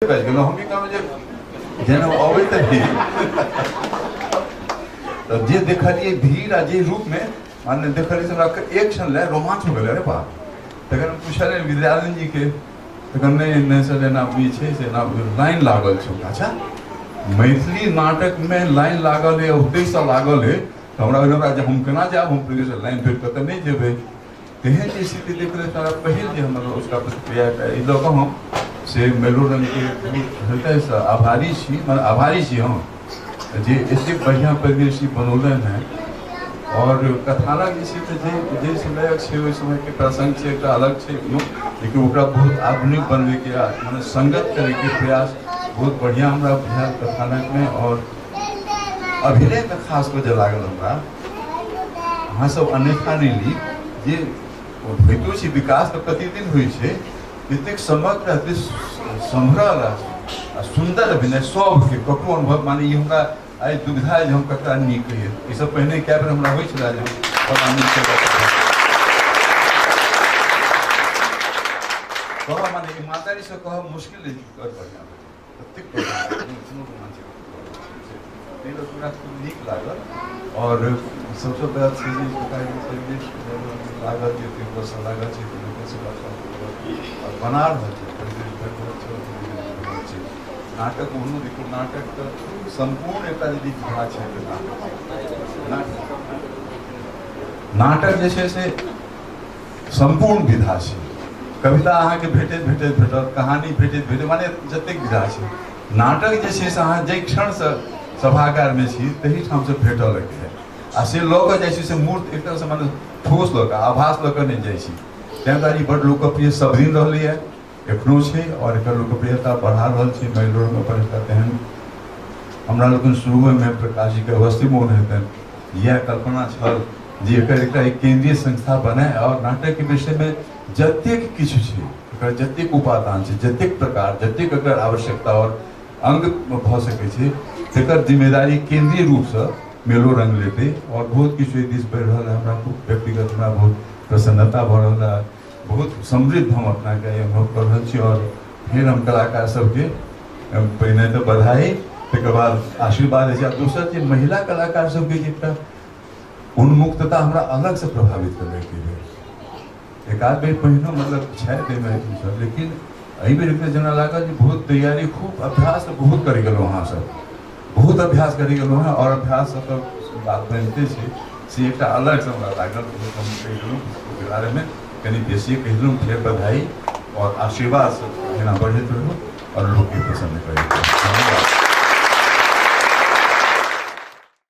बाजि गेलहुँ हम कहलहुँ जे जेना अबैत रही तऽ जे देखलियै भीड़ आ जे रूपमे माने देखलियै से हमरा एक क्षण लए रोमांच हो गेलै, अरे बाप। तखन हम पुछलियै विद्यानंद जी के, तखन नहीं सर एना ई छै से एना लाइन लागल छै। अच्छा मैथिली नाटकमे लाइन लागल है, ओतहिसँ लागल है, तऽ हमरा जे हम केना जायब, हम पहिले लाइन तोड़ि कऽ तऽ नहि जेबै। तेहन जे स्थिति देख रहे तारा पहिल जे हमर उसका प्रतिक्रिया ई लऽ कऽ हम से मेलोरंगके हृदयसँ आभारी छी, मतलब आभारी छी हम जे एतेक बढ़िआँ परिवेश बनौलन हैं। और कथानक जे छै जे समयक छै ओहि समयके प्रसंग छै एकटा अलग छै, लेकिन ओकरा बहुत आधुनिक बनबैके माने संगत करैके प्रयास बहुत बढ़िआँ हमरा बुझायल कथानकमे। और अभिनयमे खास कऽ जे लागल हमरा, अहाँसभ अन्यथा नहि ली जे होइतो छै विकास तऽ प्रतिदिन होइ छै, एतेक समग्र एतेक सम्हरल आ सुन्दर अभिनय सबके ककरो अनुभव माने ई हमरा आइ दुविधा है जे हम ककरा नीक कहिए। ईसब पहिने कए बेर हमरा होइ छलै जे कहब माने ईमानदारीसँ कहब मुश्किल है बड़ बढ़िआँ एतेक पूरा नीक लागल। और सबसँ बड़ा चीज लागत जे तीव्रसँ लागत छै और बना रहल छै नाटक। ओहनो देखियौ नाटक तऽ सम्पूर्ण एकटा यदि विधा छै नाटक जे छै से सम्पूर्ण विधा छै। कविता अहाँके भेटैत भेटत, कहानी भेटैत माने जतेक विधा छै। नाटक जे छै से अहाँ जाहि क्षणसँ सभागारमे छी तही ठामसँ भेटऽ लगैए आ से लऽ कऽ जाइ छी से मूर्त एक तरहसँ माने ठोस लऽ कऽ आभास लऽ कऽ नहि जाइ छी। ताहि दुआरे बड्ड लोकप्रिय सब दिन रहलैए, एखनो छै और एकर लोकप्रियता बढ़ा रहल छै महिलोरमे पर एकटा तेहन हमरा लोकनि शुरूएमे प्रकाश जीके अवस्थी मोन हेतनि इएह कल्पना छल जे एकर एकटा केंद्रीय संस्था बनाए और नाटकके विषयमे जतेक किछु छै एकर जतेक उपादान छै, जतेक प्रकार, जतेक एकर आवश्यकता और अंग भऽ सकै छै तकर जिम्मेदारी केंद्रीय रूपसँ मेलोरंग लेतै। और बहुत किछु एहि दिस बढ़ि रहल है, हमरा व्यक्तिगत हमरा बहुत प्रसन्नता भऽ रहल है, बहुत समृद्ध हम अपनाके अनुभव कऽ रहल छी। और फेर हम कलाकार सबके पहिने तऽ बधाई, तकर बाद आशीर्वाद है। दोसर जे महिला कलाकार सबके जे एकटा उन्मुक्तता हमरा अलगसँ प्रभावित करैके भेल। एक आध बेर पहिनो मतलब छथि एहिमे, लेकिन एहि बेर जेना लागल जे बहुत तैयारी, खूब अभ्यास बहुत करि गेलहुँ अहाँसब, बहुत अभ्यास करि गेलहुँ हैं। और अभ्याससँ तऽ बात बनिते छै, से एकटा अलगसँ हमरा लागल। हम कहि देलहुँ ओहि बारेमे कनि बेसी कहि देलहुँ। फेर बधाई और आशीर्वाद सब एना बढ़ैत रहू और लोकके पसन्द करी।